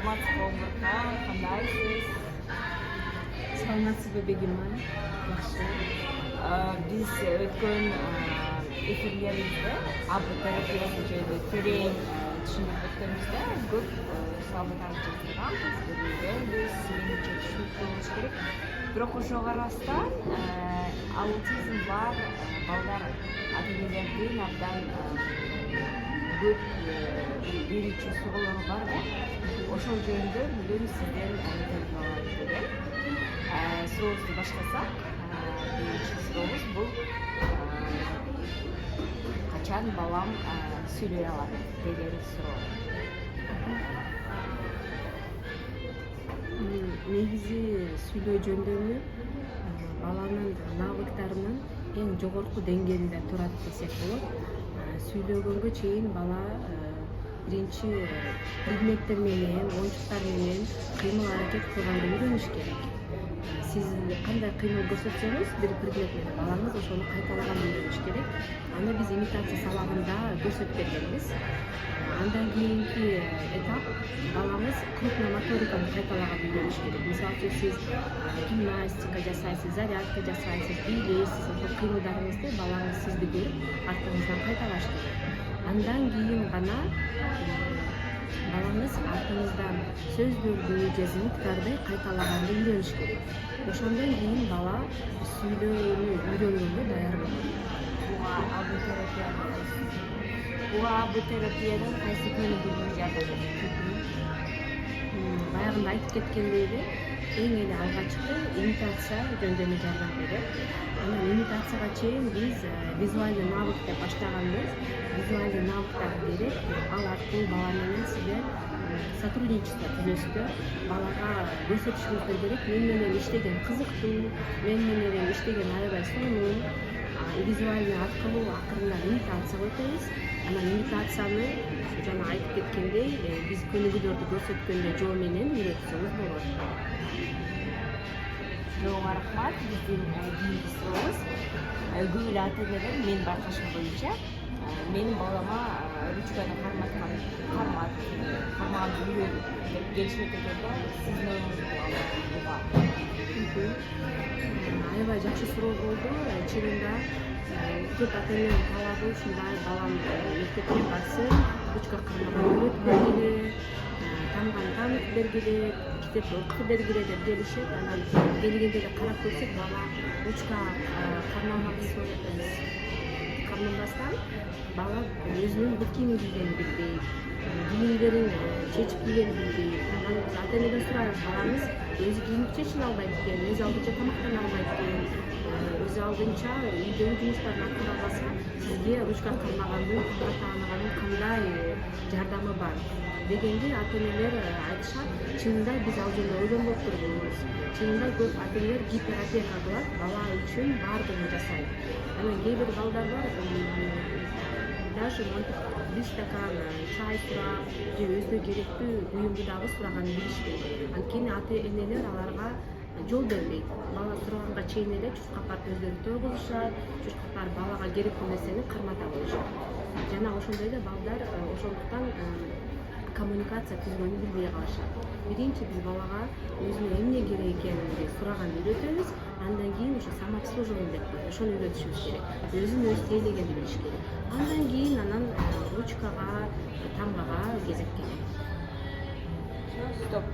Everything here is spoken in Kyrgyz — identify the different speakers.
Speaker 1: саламатсызбы Омурхан, кандайсыз?
Speaker 2: Саламатсызбы Бегимай? Жакшы.
Speaker 1: Биз өткөн эфирлерибизде АБ терапиясы жөнүндө терең түшүнүп өткөнүбүздө көп суалдарды жатырганбыз, билбейбиз, менимче түшүнүп болуш керек. Бирок ошого карабастан аутизм бар балдар ата-энелердин абдан көп берүүчү суроолору бар да. Ошол жөнүндө бүгүн сизден интервью алалы деген. Сурообузду баштасак, биринчи сурообуз бул качан балам сүйлөй алат деген суроо.
Speaker 2: Негизи сүйлөө жөндөмү баланын навыктарынын эң жогорку деңгээлинде турат десек болот. Сүйлөгөнгө чейин бала биринчи предметтер менен, оюнчуктар менен кыймыл аракет кылганды үйрөнүш керек. Сиз кандай кыймыл көрсөтсөңүз бир предмет менен балаңыз ошону кайталаганды үйрөнүш керек. Аны биз имитация сабагында көрсөтүп бергенбиз. Андан кийинки этап балаңыз крупный моториканы кайталаганды үйрөнүш керек. Мисалы үчүн сиз гимнастика жасайсыз, зарядка жасайсыз, бийлейсиз, ошол кыймылдарыңызды балаңыз сизди көрүп артыңыздан кайталаш керек. Андан кийин гана балаңыз артыңыздан сөздөрдү же звуктарды кайталаганды үйрөнүш керек. Ошондон кийин бала сүйлөөнү үйрөнгөнгө даяр болот.
Speaker 1: Буга АБ терапиянын кайсы көмөгү жардам
Speaker 2: Баягында айтып кеткендей эле, эң эле алгачкы имитация жөндөмү жардам берет. Анан имитацияга чейин биз визуальный навык деп баштаганбыз. Визуальный навыктар керек. Ал аркылуу бала менен сиздер сотрудничество түзөсүздөр. Балага көрсөтүшүңүздөр керек. Мен менен иштеген кызыктуу, мен менен иштеген аябай сонун. Визуальный аркылуу акырында имитация өтөбүз. Анан имитацияны жана айтып кеткендей, биз көнүгүүлөрдү көрсөткөндө жоо менен үйрөтсөңүз болот.
Speaker 1: Жоога рахмат. Биздин кийинки сурообуз. Көп эле ата-энелер менин байкашым боюнча менин балама ручканы кармаганды үйрөтүп деп келишет экен да. Сиздин оюңуз буга?
Speaker 2: Аябай жакшы суроо болду. Чынында көп ата-эненин талабы ушундай: балам мектепке барсын, ручка кармаганды үйрөтүп бергиле, танганы таанытып бергиле, китепти окутуп бергиле деп келишет. Анан келгенде эле карап көрсөк, бала ручка карманбастан бала өзүнүн бут кийимин кийгенин билбейт, кийимдерин чечип кийгенин билбейт. Анан ата-энеден сурайбыз: балаңыз өзү кийинип чечине албайт экен, өзү алдынча тамактана албайт экен, өзү алдынча үйдөгү жумуштарын аткара албаса, сизге ручка кармагандын, тамак тааныгандын кандай жардамы бар дегенди ата-энелер айтышат. Чынында биз ал жөнүндө ойлонбоп турбуз. Чынында көп ата-энелер гиперопека кылат, бала үчүн баардыгын жасайт. Анан кээ бир балдар бар, даже бир стакан чай сурап же өзүнө керектүү буюмду дагы сураганын билишпейт. Анткени ата-энелер аларга жол бербейт. Бала сураганга чейин эле чуркапарды өздөрү тойгузушат, чуркаптар балага керектүү нерсени кармата коюшат. Жана ошондой эле балдар ошондуктан коммуникация түзгөнү билбей калышат. Биринчи биз балага өзүнө эмне керек экенин сураганды үйрөтөбүз. Андан кийин ошо самообслуживание деп коет, ошону үйрөтүшүбүз керек. Өзүн өзү тейлегенди билиш керек. Андан кийин ручкага, тамгага кезек келет.
Speaker 1: Стоп.